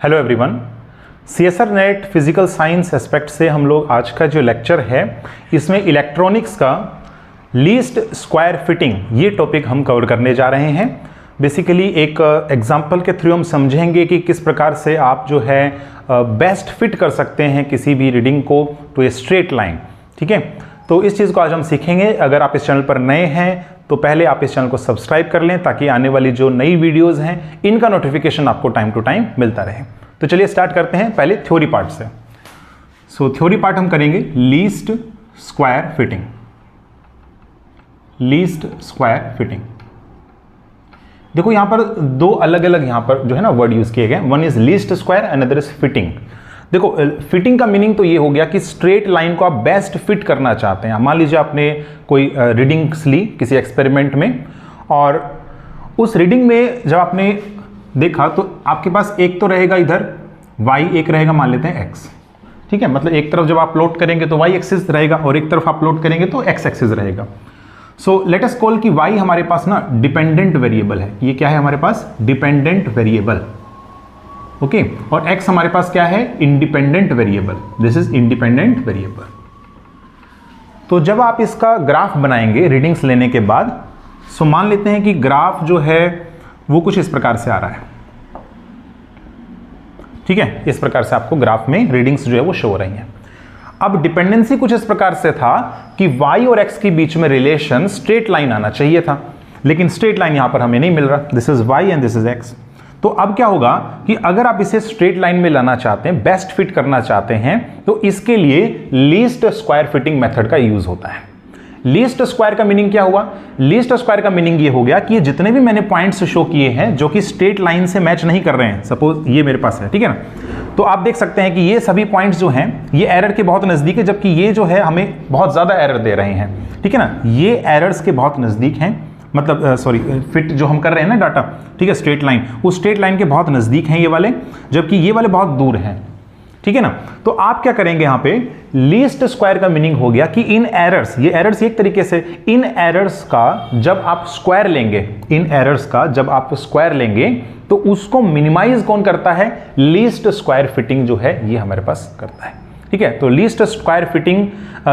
Hello everyone, CSR net physical science aspect से हम लोग आज का जो लेक्चर है इसमें इलेक्ट्रॉनिक्स का लीस्ट स्क्वायर फिटिंग ये टॉपिक हम कवर करने जा रहे हैं। बेसिकली एक एग्जांपल के थ्रू हम समझेंगे कि किस प्रकार से आप जो है बेस्ट फिट कर सकते हैं किसी भी रीडिंग को टू ए स्ट्रेट लाइन। ठीक है, तो इस चीज़ को आज हम सीखेंगे। अगर आप इस चैनल पर नए हैं तो पहले आप इस चैनल को सब्सक्राइब कर लें ताकि आने वाली जो नई वीडियोस हैं इनका नोटिफिकेशन आपको टाइम टू टाइम मिलता रहे। तो चलिए स्टार्ट करते हैं पहले थ्योरी पार्ट से। सो थ्योरी पार्ट हम करेंगे least square fitting. Least square fitting, देखो यहां पर दो अलग अलग यहां पर जो है ना वर्ड यूज किए गए। One is least square, another is fitting. देखो फिटिंग का मीनिंग तो ये हो गया कि स्ट्रेट लाइन को आप बेस्ट फिट करना चाहते हैं। मान लीजिए आपने कोई रीडिंग्स ली किसी एक्सपेरिमेंट में, और उस रीडिंग में जब आपने देखा तो आपके पास एक तो रहेगा इधर y, एक रहेगा मान लेते हैं x। ठीक है, मतलब एक तरफ जब आप प्लॉट करेंगे तो y एक्सिस रहेगा और एक तरफ आप प्लॉट करेंगे तो x एक्सिस रहेगा। सो लेट अस कॉल कि y हमारे पास ना डिपेंडेंट वेरिएबल है। ये क्या है हमारे पास? Dependent variable. ओके, और x हमारे पास क्या है? Independent variable. This is independent variable. तो जब आप इसका ग्राफ बनाएंगे रीडिंग्स लेने के बाद, सो मान लेते हैं कि ग्राफ जो है वो कुछ इस प्रकार से आ रहा है। ठीक है, इस प्रकार से आपको ग्राफ में रीडिंग्स जो है वो शो हो रही हैं। अब डिपेंडेंसी कुछ इस प्रकार से था कि y और x के बीच में रिलेशन स्ट्रेट लाइन आना चाहिए था, लेकिन स्ट्रेट लाइन यहां पर हमें नहीं मिल रहा। This is y and this is x। तो अब क्या होगा कि अगर आप इसे स्ट्रेट लाइन में लाना चाहते हैं, बेस्ट फिट करना चाहते हैं, तो इसके लिए लीस्ट स्क्वायर फिटिंग मेथड का यूज होता है। लीस्ट स्क्वायर का मीनिंग क्या हुआ? लीस्ट स्क्वायर का मीनिंग ये हो गया कि जितने भी मैंने पॉइंट्स शो किए हैं जो कि स्ट्रेट लाइन से मैच नहीं कर रहे हैं, सपोज ये मेरे पास है, ठीक है ना, तो आप देख सकते हैं कि ये सभी पॉइंट्स जो हैं ये एरर के बहुत नजदीक है, जबकि ये जो है हमें बहुत ज्यादा एरर दे रहे हैं। ठीक है ना, ये एरर्स के बहुत नजदीक हैं, मतलब सॉरी फिट जो हम कर रहे हैं ना डाटा, ठीक है, स्ट्रेट लाइन, उस स्ट्रेट लाइन के बहुत नजदीक हैं ये वाले, जबकि ये वाले बहुत दूर हैं। ठीक है ना, तो आप क्या करेंगे यहां पे? लीस्ट स्क्वायर का मीनिंग हो गया कि इन एरर्स, ये एरर्स एक तरीके से, इन एरर्स का जब आप स्क्वायर लेंगे, इन एरर्स का जब आप स्क्वायर लेंगे तो उसको मिनिमाइज कौन करता है? लीस्ट स्क्वायर फिटिंग जो है ये हमारे पास करता है। ठीक है, तो least square fitting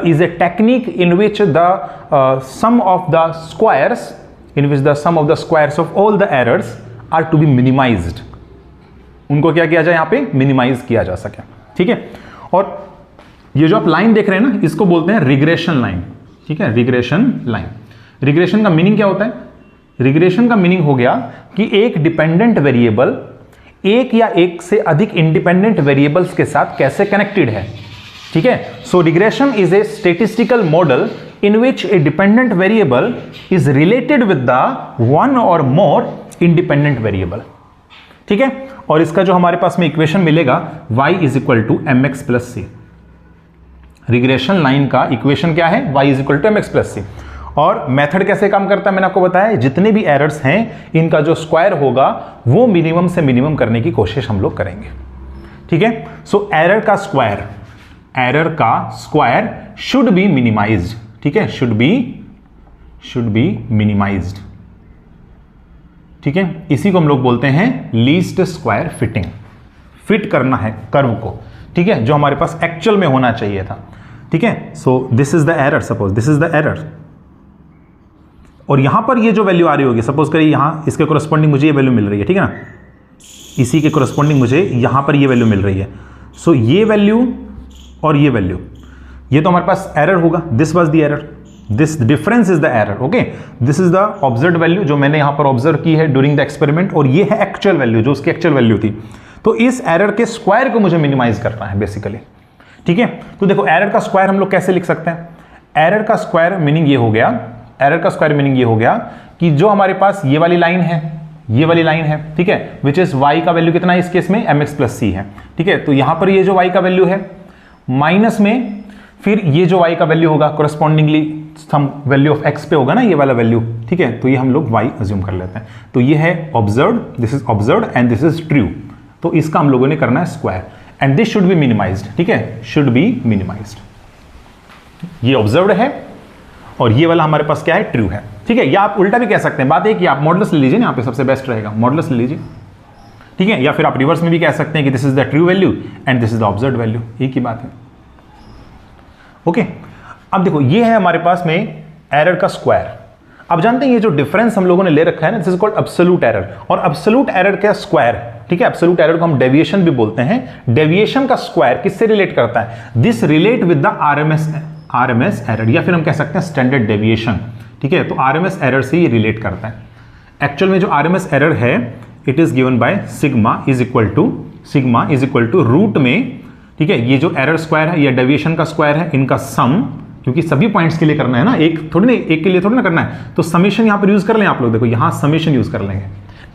is a technique in which the sum of the squares, in which the sum of the squares of all the errors are to be minimized. उनको क्या किया जाए? यहां पे मिनिमाइज किया जा सके। ठीक है, और ये जो आप लाइन देख रहे हैं ना, इसको बोलते हैं रिग्रेशन लाइन। ठीक है, रिग्रेशन लाइन। रिग्रेशन का मीनिंग क्या होता है? रिग्रेशन का मीनिंग हो गया कि एक डिपेंडेंट वेरिएबल एक या एक से अधिक इंडिपेंडेंट वेरिएबल्स के साथ कैसे कनेक्टेड है। ठीक है, so regression is a statistical model in which a dependent variable is related with the one और मोर इंडिपेंडेंट वेरिएबल। ठीक है, और इसका जो हमारे पास में इक्वेशन मिलेगा y is equal to m x plus c. Regression line का इक्वेशन क्या है? y is equal to m x plus c. और मेथड कैसे काम करता है मैंने आपको बताया। जितने भी एरर्स हैं इनका जो स्क्वायर होगा वो मिनिमम से मिनिमम करने की कोशिश हम लोग करेंगे। ठीक है, सो एरर का स्क्वायर शुड बी मिनिमाइज्ड। ठीक है, शुड बी मिनिमाइज्ड। ठीक है, इसी को हम लोग बोलते हैं लीस्ट स्क्वायर फिटिंग। फिट करना है कर्व को, ठीक है, जो हमारे पास एक्चुअल में होना चाहिए था। ठीक है, so this is the error, suppose this is the error, और यहां पर ये जो वैल्यू आ रही होगी, सपोज करिए यहां इसके कोरस्पॉन्डिंग मुझे ये वैल्यू मिल रही है। ठीक है ना, इसी के कोरस्पॉन्डिंग मुझे यहां पर ये वैल्यू मिल रही है। सो ये वैल्यू और ये वैल्यू, ये तो हमारे पास एरर होगा। This was the error, this difference is the error. Okay, this is the observed value जो मैंने यहां पर ऑब्जर्व की है ड्यूरिंग द एक्सपेरिमेंट, और ये है एक्चुअल वैल्यू जो उसकी एक्चुअल वैल्यू थी। तो इस एरर के स्क्वायर को मुझे मिनिमाइज करना है बेसिकली। ठीक है, तो देखो एरर का स्क्वायर हम लोग कैसे लिख सकते हैं? एरर का स्क्वायर मीनिंग ये हो गया, एरर का स्क्वायर मीनिंग ये हो गया कि जो हमारे पास ये वाली लाइन है, ये वाली लाइन है, ठीक है, विच इज y का वैल्यू कितना है इस केस में? mx प्लस सी है। ठीक है, तो यहां पर ये जो y का वैल्यू है माइनस में फिर ये जो y का वैल्यू होगा correspondingly some value of x पे होगा ना, ये वाला वैल्यू। ठीक है, तो ये हम लोग y अज्यूम कर लेते हैं। तो ये है observed, this is observed and this is true. तो इसका हम लोगों ने करना है square, and this should be minimised. ठीक है, शुड बी मिनिमाइज्ड। ये ऑब्जर्व्ड है और ये वाला हमारे पास क्या है? ट्रू है। ठीक है, या आप उल्टा भी कह सकते हैं। बात है कि आप मॉडुलस ले लीजिए ना, यहाँ पे सबसे बेस्ट रहेगा, मॉडुलस ले लीजिए। ठीक है, या फिर आप रिवर्स में भी कह सकते हैं कि this is the true value and this is the observed value, एक ही बात है। ओके, अब देखो ये है हमारे पास में एरर का स्क्वायर। अब जानते हैं ये जो डिफरेंस हम लोगों ने ले रखा है ना, this is called absolute error, और एब्सोल्यूट एरर का स्क्वायर, ठीक है, एब्सोल्यूट एरर को हम डेविएशन भी बोलते हैं। डेविएशन का स्क्वायर किससे रिलेट करता है? This relate with the RMS error, या फिर हम कह सकते हैं स्टैंडर्ड डेविएशन, ठीक है। तो आरएमएस एरर से ये रिलेट करता है। एक्चुअल में जो आरएमएस एरर है it is given by sigma is equal to root में, ठीक है, ये जो एरर स्क्वायर है या डेविएशन का स्क्वायर है, इनका सम, क्योंकि सभी पॉइंट्स के लिए करना है ना, एक के लिए थोड़ी ना करना है, तो समेशन यहां पर यूज कर लें आप लोग। देखो यहां समेशन यूज कर लेंगे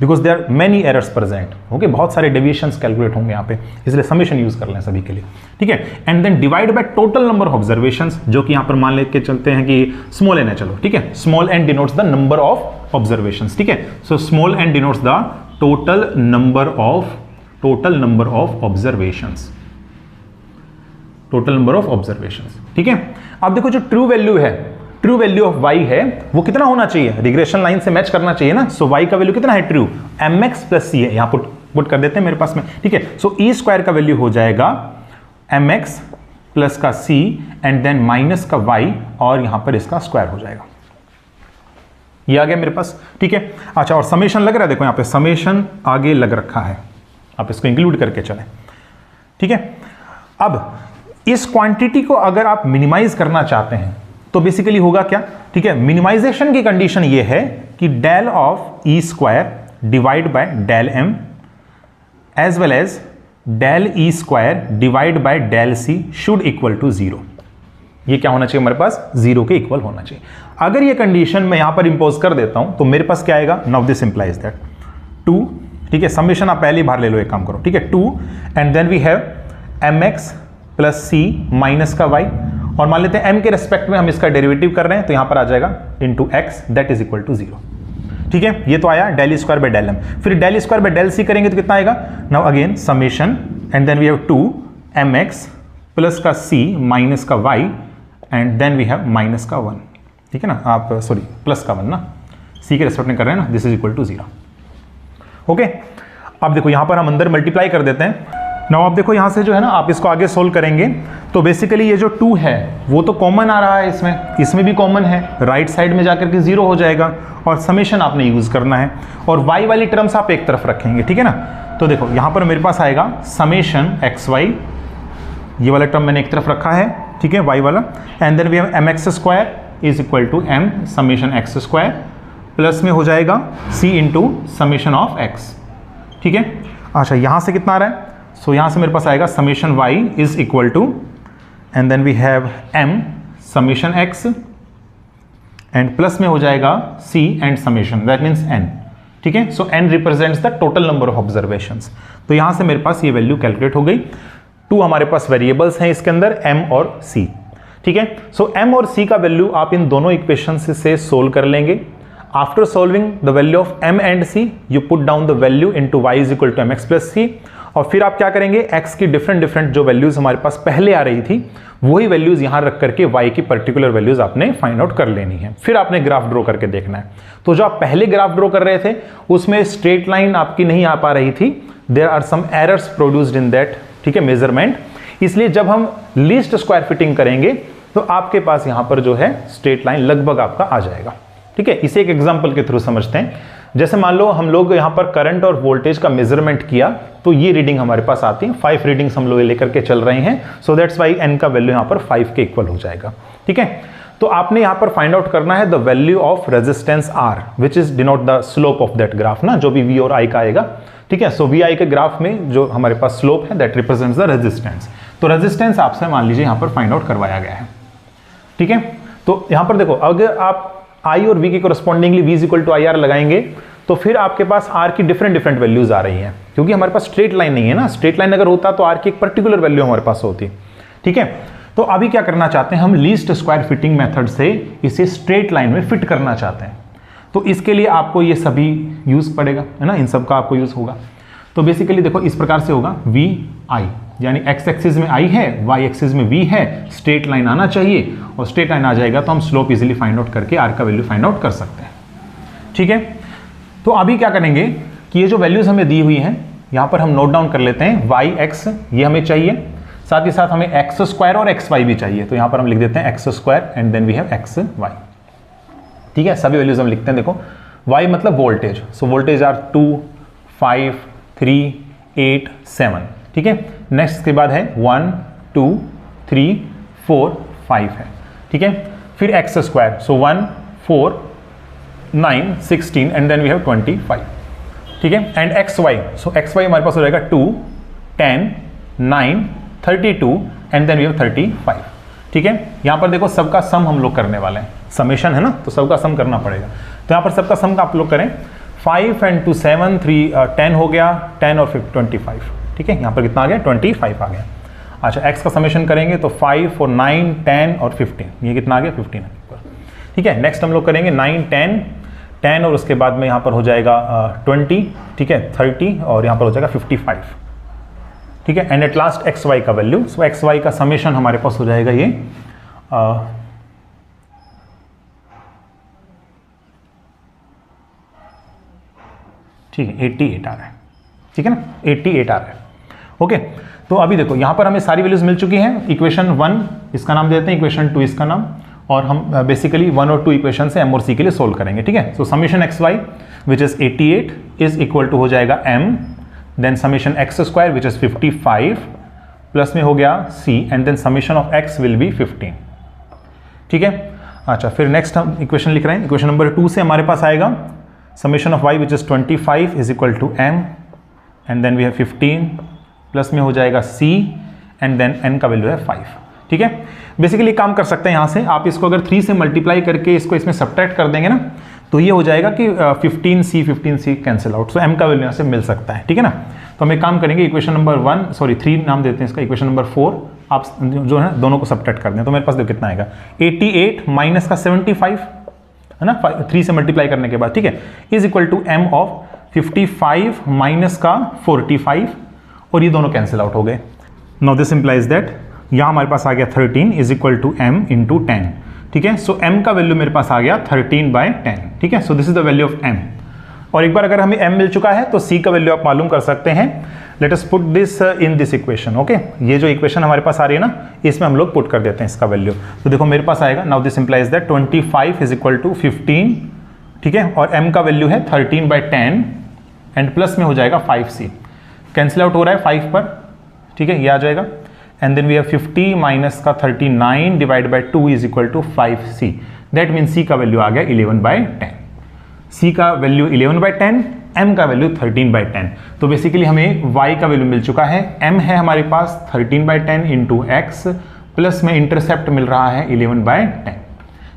because there are many errors present, okay, बहुत सारे डेविएशंस कैलकुलेट होंगे यहाँ पे, इसलिए समेशन यूज कर लें सभी के लिए, ठीक है। And then divide by total number of observations, जो कि यहाँ पर मान लेके चलते हैं कि स्मॉल एन है, चलो ठीक है, small n denotes the number of observations, ठीक है। So small n denotes the total number of observations, total number of observations, ठीक है। अब देखो जो ट्रू वैल्यू है, ट्रू वैल्यू ऑफ y है वो कितना होना चाहिए? रिग्रेशन लाइन से मैच करना चाहिए ना। सो y का वैल्यू कितना है? ट्रू, mx प्लस c है, यहां पुट कर देते हैं मेरे पास में, ठीक है। सो e स्क्वायर का वैल्यू हो जाएगा mx प्लस का c एंड देन माइनस का y, और यहां पर इसका स्क्वायर हो जाएगा। ये आ गया मेरे पास, ठीक है। अच्छा, और समेशन लग रहा है, देखो यहां पे समेशन आगे लग रखा है, आप इसको इंक्लूड करके चलें, ठीक है। अब इस क्वांटिटी को अगर आप मिनिमाइज करना चाहते हैं तो बेसिकली होगा क्या, ठीक है। मिनिमाइजेशन की कंडीशन ये है कि del of e square divide by del m as well as del e square divide by del c should equal to 0। ये क्या होना चाहिए हमारे पास? 0 के इक्वल होना चाहिए। अगर ये कंडीशन मैं यहां पर इंपोज कर देता हूं तो मेरे पास क्या आएगा? नाउ दिस इंप्लाइज दैट 2, ठीक है, समेशन आप पहले ही बाहर ले लो, एक काम करो, ठीक है, 2 and then we have mx plus c minus का y, और मान लेते हैं m के रेस्पेक्ट में हम इसका डेरिवेटिव कर रहे हैं, तो यहां पर आ जाएगा into x that is equal to 0, ठीक है। ये तो आया del square by del m, फिर del square by del c करेंगे तो कितना आएगा? Now again summation and then we have 2 mx plus का c माइनस का y and then we have minus का 1, ठीक है ना, आप सॉरी प्लस का 1 ना, c के रेस्पेक्ट में कर रहे हैं ना, this is equal to 0, okay. अब देखो यहां पर हम अंदर मल्टीप्लाई कर देते हैं। नाउ आप देखो यहां से जो है ना, आप इसको आगे सोल्व करेंगे तो बेसिकली ये जो 2 है वो तो कॉमन आ रहा है, इसमें भी कॉमन है, राइट साइड में जाकर के 0 हो जाएगा, और समेशन आपने यूज करना है, और y वाली टर्म्स आप एक तरफ रखेंगे, ठीक है ना। तो देखो यहां पर मेरे पास आएगा समेशन xy, ये वाला टर्म मैंने एक तरफ रखा है, ठीक है, y वाला, and then we have mx square is equal to m summation x square, plus में हो जाएगा c into summation of x, ठीक है। अच्छा, यहां से कितना आ रहा है? सो यहां से मेरे पास आएगा summation y is equal to and then we have m summation x and plus में हो जाएगा c and summation, that means n, ठीक है। So n represents the total number of observations. तो यहां से मेरे पास ये वैल्यू कैलकुलेट हो गई। 2 हमारे पास वेरिएबल्स हैं इसके अंदर, m और c, ठीक है। सो m और c का वैल्यू आप इन दोनों इक्वेशन से सोल्व कर लेंगे। After solving the value of m and c you put down the value into y is equal to mx plus c, और फिर आप क्या करेंगे? x की डिफरेंट जो वैल्यूज हमारे पास पहले आ रही थी वही वैल्यूज यहां रख करके y की पर्टिकुलर वैल्यूज आपने फाइंड आउट कर लेनी है, फिर आपने ग्राफ ड्रॉ करके देखना है। तो जो आप पहले ग्राफ ड्रॉ कर रहे थे उसमें स्ट्रेट लाइन आपकी नहीं आ पा रही थी, there are some errors produced in that, ठीक है, मेजरमेंट। इसलिए जब हम लीस्ट स्क्वायर फिटिंग करेंगे तो आपके पास यहां पर जो है स्ट्रेट लाइन लगभग आपका आ जाएगा, ठीक है। इसे एक एग्जांपल के थ्रू समझते हैं। जैसे मान लो हम लोग यहां पर करंट और वोल्टेज का मेजरमेंट किया तो ये रीडिंग हमारे पास आती है, 5 रीडिंग्स हम लोग लेकर के चल रहे हैं, सो दैट्स वाई n का वैल्यू यहां पर 5 के इक्वल हो जाएगा, ठीक है। तो आपने यहां पर फाइंड आउट करना है the value of resistance R which is denote the slope of that graph ना, जो भी V और I का आएगा, ठीक है। सो VI के ग्राफ में जो हमारे पास स्लोप है दैट रिप्रेजेंट्स द रेजिस्टेंस। तो रेजिस्टेंस आपसे मान लीजिए यहां पर फाइंड आउट करवाया गया है, ठीक है। तो यहां पर देखो अगर आप I और V के correspondingly V is equal to IR लगाएंगे तो फिर आपके पास R की डिफरेंट वैल्यूज आ रही हैं, क्योंकि हमारे पास स्ट्रेट लाइन नहीं है ना। स्ट्रेट लाइन अगर होता तो R की एक पर्टिकुलर वैल्यू हमारे पास होती, ठीक है। तो अभी क्या करना चाहते हैं हम? लीस्ट स्क्वायर फिटिंग मेथड से इसे स्ट्रेट लाइन में फिट करना चाहते हैं। तो इसके लिए आपको ये सभी यूज पड़ेगा, है ना, इन सब का आपको यूज होगा। तो बेसिकली देखो इस प्रकार से होगा VI, यानी x एक्सिस में I है, y एक्सिस में V है, स्ट्रेट लाइन आना चाहिए, और स्ट्रेट लाइन आ जाएगा तो हम स्लोप इजीली फाइंड आउट करके R का वैल्यू फाइंड आउट कर सकते हैं, ठीक है। तो अभी क्या करेंगे कि ये जो वैल्यूज हमें दी हुई हैं यहाँ पर हम नोट डाउन कर लेते हैं वाई एक्स ये हमें चाहिए, साथ ही साथ हमें एक्स स्क्वायर और एक्स वाई भी चाहिए। तो यहाँ पर हम लिख देते हैं x square and then we have x y. ठीक है, सभी वैल्यूज हम लिखते हैं। देखो वाई मतलब वोल्टेज, सो वोल्टेज आर 2, 5, 3, 8, 7। ठीक है, नेक्स्ट के बाद है 1, 2, 3, 4, 5 है। ठीक है, फिर x square, so 1, 4, 9, 16 and then we have 25। ठीक है, and x y, so x y हमारे पास हो जाएगा 2, 10, 9, 32 एंड देन वी हैव 35। ठीक है, यहाँ पर देखो सबका सम हम लोग करने वाले हैं, समेशन है ना, तो सबका सम करना पड़ेगा। तो यहाँ पर सबका सम का आप लोग करें, 5 एंड 2 7, 3 10 हो गया, 10 और 25। ठीक है, यहाँ पर कितना आ गया 25 आ गया। अच्छा एक्स का समेशन करेंगे तो 5 और 9, 10 और 15, ये कितना आ गया 15। ठीक है, नेक्स्ट हम लोग करेंगे 9, 10 और उसके बाद में यहाँ पर हो जाएगा 20। ठीक है, 30 और यहाँ पर हो जाएगा 55। ठीक है, and at last x y का वैल्यू, सो एक्स वाई का समेशन हमारे पास हो जाएगा ये ठीक है 88 आ रहा है। ठीक है ना, 88 आ रहा है। ओके, तो अभी देखो यहाँ पर हमें सारी वैल्यूज मिल चुकी हैं। इक्वेशन 1 इसका नाम देते हैं, इक्वेशन 2 इसका नाम, और हम बेसिकली 1 और 2 इक्वेशन से m और c के लिए सोल्व करेंगे। ठीक है, so summation x y which is 88 is equal to हो जाएगा m, then summation x square which is 55 plus में हो गया c and then summation of x will be 15। ठीक है, अच्छा फिर नेक्स्ट हम इक्वेशन लिख रहे हैं। इक्वेशन नंबर 2 से हमारे पास आएगा summation of y which is 25 is equal to m and then we have 15 plus में हो जाएगा c एंड देन n का वैल्यू है 5। ठीक है, बेसिकली काम कर सकते हैं यहाँ से, आप इसको अगर 3 से मल्टीप्लाई करके इसको इसमें सब्ट्रैक्ट कर देंगे ना, तो ये हो जाएगा कि 15c कैंसिल आउट, सो m का वैल्यू यहाँ से मिल सकता है। ठीक है ना, तो हम एक काम करेंगे, इक्वेशन नंबर 3 नाम देते हैं इसका, इक्वेशन नंबर 4 आप जो है दोनों को सब्ट्रैक्ट कर दें, तो मेरे पास देखो कितना आएगा 88 माइनस का 75 है ना, 3 से मल्टीप्लाई करने के बाद। ठीक है, is equal to m of 55 minus का 45 और ये दोनों कैंसिल आउट हो गए। नाउ दिस इंप्लाइज दैट यहाँ हमारे पास आ गया 13 is equal to m into 10। ठीक है, सो m का वैल्यू मेरे पास आ गया 13/10। ठीक है, so this is the value of m। और एक बार अगर हमें m मिल चुका है तो c का वैल्यू आप मालूम कर सकते हैं। Let us put this in this equation. Okay, ये जो इक्वेशन हमारे पास आ रही है ना, इसमें हम लोग पुट कर देते हैं इसका वैल्यू। तो देखो मेरे पास आएगा, now this implies that 25 is equal to 15। ठीक है, और m का वैल्यू है 13/10 एंड प्लस में हो जाएगा 5c, कैंसिल आउट हो रहा है 5 पर। ठीक है, ये आ जाएगा and then we have 50 minus का 39 divide by 2 is equal to 5c, that mean c का वैल्यू आ गया 11/10। c का वैल्यू 11/10, m का वैल्यू 13/10। तो बेसिकली हमें y का वैल्यू मिल चुका है, m है हमारे पास 13/10 इंटू एक्स, प्लस में इंटरसेप्ट मिल रहा है 11/10।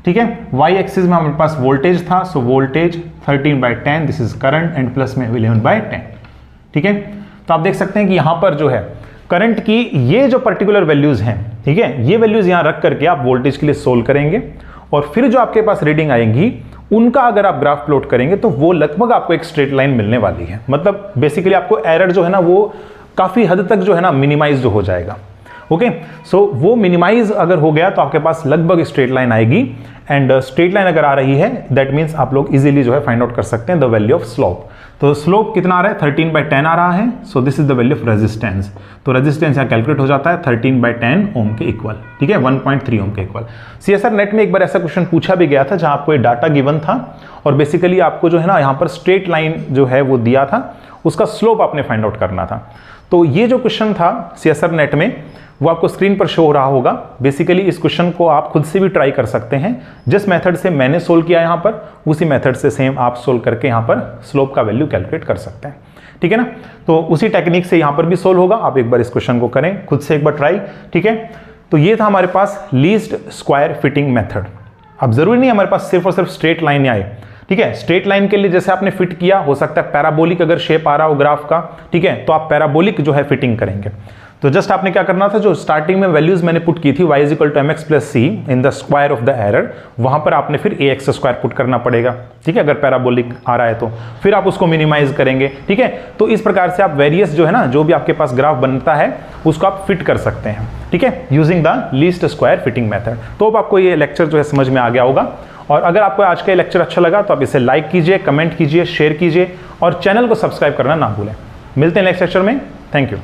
ठीक है, y एक्सिस में हमारे पास वोल्टेज था, so voltage 13/10, this is current and plus में 11/10। ठीक है, तो आप देख सकते हैं कि यहां पर जो है करंट की ये जो पर्टिकुलर वैल्यूज हैं, ठीक है, ये वैल्यूज यहां रख करके आप वोल्टेज के लिए सोल्व करेंगे और फिर जो आपके पास रीडिंग आएंगी उनका अगर आप ग्राफ प्लॉट करेंगे तो वो लगभग आपको एक स्ट्रेट लाइन मिलने वाली है। मतलब बेसिकली आपको एरर जो है ना वो काफी हद तक जो है ना मिनिमाइज हो जाएगा। ओके, सो वो मिनिमाइज अगर हो गया तो आपके पास लगभग स्ट्रेट लाइन आएगी एंड स्ट्रेट लाइन अगर आ रही है दैट मीन्स आप लोग इजीली जो है फाइंड आउट कर सकते हैं द वैल्यू ऑफ स्लोप। तो स्लोप कितना आ रहा है 13/10 आ रहा है, so this is the value of resistance. तो रेजिस्टेंस यहाँ कैलकुलेट हो जाता है 13/10 ओम के इक्वल। ठीक है, 1.3 ओम के इक्वल। सीएसआर नेट में एक बार ऐसा क्वेश्चन पूछा भी गया था जहां आपको ये डाटा गिवन था और बेसिकली आपको जो है ना यहाँ पर स्ट्रेट लाइन जो है वो दिया था, उसका स्लोप आपने फाइंड आउट करना था। तो ये जो क्वेश्चन था सीएसआर नेट में वो आपको स्क्रीन पर शो हो रहा होगा। बेसिकली इस क्वेश्चन को आप खुद से भी ट्राई कर सकते हैं, जिस मेथड से मैंने सोल्व किया यहाँ पर उसी मेथड से सेम आप सोल्व करके यहाँ पर स्लोप का वैल्यू कैलकुलेट कर सकते हैं। ठीक है ना, तो उसी टेक्निक से यहाँ पर भी सोल्व होगा। आप एक बार इस क्वेश्चन को करें खुद से एक बार ट्राई। ठीक है, तो ये था हमारे पास लीस्ट स्क्वायर फिटिंग मेथड। अब जरूरी नहीं हमारे पास सिर्फ और सिर्फ स्ट्रेट लाइन आए। ठीक है, स्ट्रेट लाइन के लिए जैसे आपने फिट किया, हो सकता है पैराबोलिक अगर शेप आ रहा हो ग्राफ का, ठीक है, तो आप पैराबोलिक जो है फिटिंग करेंगे। तो जस्ट आपने क्या करना था, जो स्टार्टिंग में वैल्यूज मैंने पुट की थी y equal to mx plus c in the square of the error, वहां पर आपने फिर ax स्क्वायर पुट करना पड़ेगा। ठीक है, अगर पैराबोलिक आ रहा है तो फिर आप उसको मिनिमाइज करेंगे। ठीक है, तो इस प्रकार से आप वेरियस जो है ना जो भी आपके पास ग्राफ बनता है उसको आप फिट कर सकते हैं। ठीक है, using the least square fitting method. तो अब आपको ये लेक्चर जो है समझ में आ गया होगा। और अगर आपको आज का लेक्चर अच्छा लगा तो आप इसे लाइक कीजिए, कमेंट कीजिए, शेयर कीजिए और चैनल को सब्सक्राइब करना ना भूलें। मिलते हैं नेक्स्ट लेक्चर में। Thank you.